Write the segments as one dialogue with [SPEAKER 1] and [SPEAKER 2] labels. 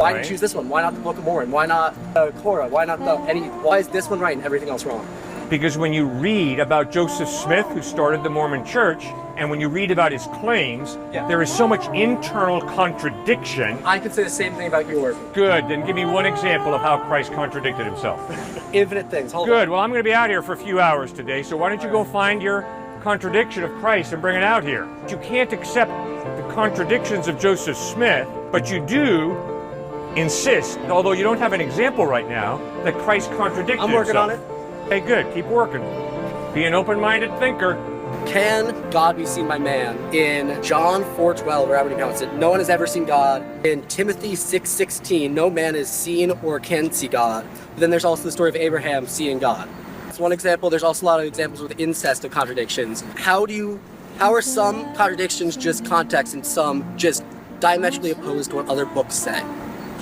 [SPEAKER 1] Why did you choose this one? Why not the Book of Mormon? Why not Korah? Why not why is this one right and everything else wrong?
[SPEAKER 2] Because when you read about Joseph Smith, who started the Mormon Church, and when you read about his claims, there is so much internal contradiction.
[SPEAKER 1] I could say the same thing about your work.
[SPEAKER 2] Good, then give me one example of how Christ contradicted himself.
[SPEAKER 1] Infinite things. Hold
[SPEAKER 2] Good,
[SPEAKER 1] on.
[SPEAKER 2] well I'm going to be out here for a few hours today, so why don't you go find your contradiction of Christ and bring it out here. You can't accept the contradictions of Joseph Smith, but you do insist, although you don't have an example right now, that Christ contradicted himself.
[SPEAKER 1] I'm working on it.
[SPEAKER 2] Okay, good. Keep working. Be an open-minded thinker.
[SPEAKER 1] Can God be seen by man? In John 4:12, or however you pronounce it, no one has ever seen God. In Timothy 6:16, no man has seen or can see God. But then there's also the story of Abraham seeing God. That's one example. There's also a lot of examples with incest of contradictions. How are some contradictions just context and some just diametrically opposed to what other books say?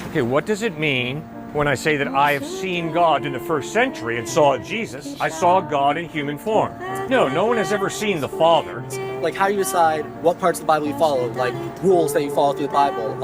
[SPEAKER 2] Okay, what does it mean when I say that I have seen God in the first century and saw Jesus? I saw God in human form. No one has ever seen the Father.
[SPEAKER 1] Like, how do you decide what parts of the Bible you follow? Like, rules that you follow through the Bible.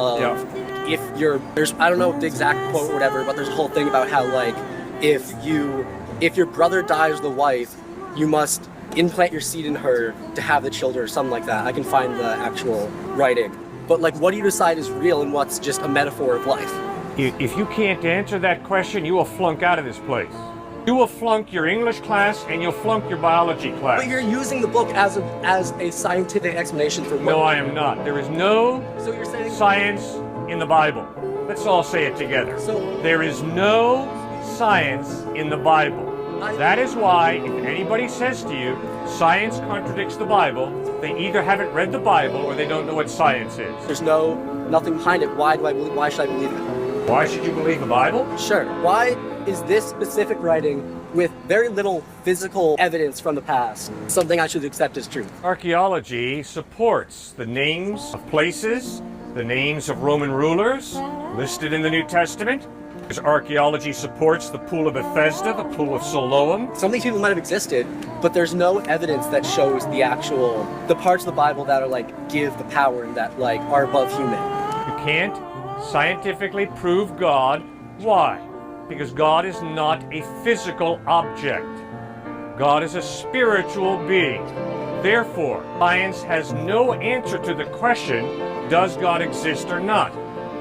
[SPEAKER 1] If I don't know the exact quote or whatever, but there's a whole thing about how, like, if your brother dies with a wife, you must implant your seed in her to have the children or something like that. I can find the actual writing. But, like, what do you decide is real and what's just a metaphor of life?
[SPEAKER 2] If you can't answer that question, you will flunk out of this place. You will flunk your English class and you'll flunk your biology class.
[SPEAKER 1] But you're using the book as a scientific explanation for what...
[SPEAKER 2] No, I am not. There is no science in the Bible. Let's all say it together. There is no science in the Bible. That is why, if anybody says to you, science contradicts the Bible, they either haven't read the Bible or they don't know what science is.
[SPEAKER 1] There's nothing behind it. Why should I believe it?
[SPEAKER 2] Why should you believe the Bible?
[SPEAKER 1] Sure. Why is this specific writing with very little physical evidence from the past something I should accept as truth?
[SPEAKER 2] Archaeology supports the names of places, the names of Roman rulers listed in the New Testament. Because archaeology supports the Pool of Bethesda, the Pool of Siloam.
[SPEAKER 1] Some of these people might have existed, but there's no evidence that shows the parts of the Bible that are like give the power and that like are above human.
[SPEAKER 2] You can't scientifically prove God. Why? Because God is not a physical object. God is a spiritual being. Therefore, science has no answer to the question, does God exist or not?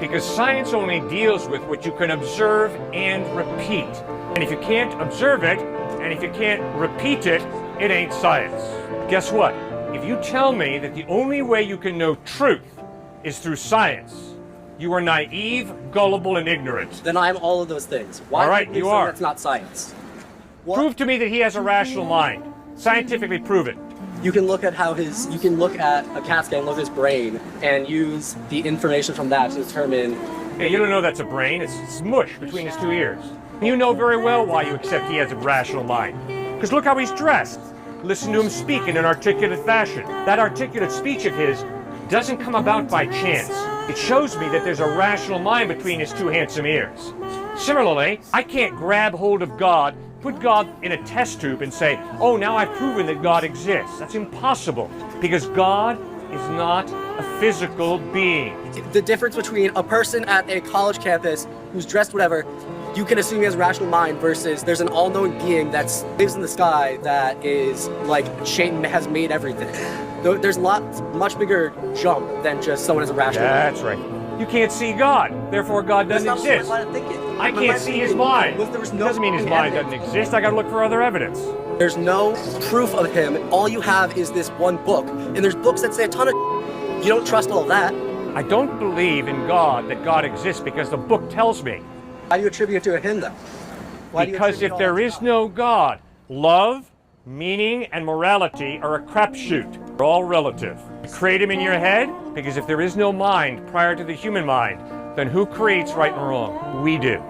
[SPEAKER 2] Because science only deals with what you can observe and repeat. And if you can't observe it, and if you can't repeat it, it ain't science. Guess what? If you tell me that the only way you can know truth is through science, you are naive, gullible, and ignorant.
[SPEAKER 1] Then I'm all of those things. Why
[SPEAKER 2] all right, you are.
[SPEAKER 1] That's not science. What?
[SPEAKER 2] Prove to me that he has a rational mind. Scientifically prove it.
[SPEAKER 1] You can look at you can look at a CAT scan, look at his brain, and use the information from that to determine...
[SPEAKER 2] Hey, you don't know that's a brain. It's mush between his two ears. You know very well why you accept he has a rational mind. Because look how he's dressed. Listen to him speak in an articulate fashion. That articulate speech of his doesn't come about by chance. It shows me that there's a rational mind between his two handsome ears. Similarly, I can't grab hold of God, put God in a test tube and say, oh, now I've proven that God exists. That's impossible, because God is not a physical being.
[SPEAKER 1] The difference between a person at a college campus who's dressed whatever, you can assume he has a rational mind, versus there's an all-knowing being that lives in the sky that is like has made everything. There's much bigger jump than just someone has a rational mind.
[SPEAKER 2] That's right. You can't see God, therefore God doesn't exist. I can't see his mind. Doesn't mean his mind doesn't exist. I gotta look for other evidence.
[SPEAKER 1] There's no proof of him. All you have is this one book, and there's books that say a ton of. You don't trust all of that.
[SPEAKER 2] I don't believe in God, that God exists, because the book tells me.
[SPEAKER 1] Why do you attribute it to him, though?
[SPEAKER 2] Because if there is no God, love, meaning, and morality are a crapshoot. They're all relative. You create them in your head, because if there is no mind prior to the human mind, then who creates right and wrong? We do.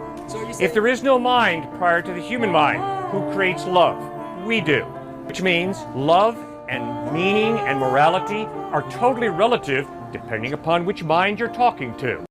[SPEAKER 2] If there is no mind prior to the human mind, who creates love? We do. Which means love and meaning and morality are totally relative depending upon which mind you're talking to.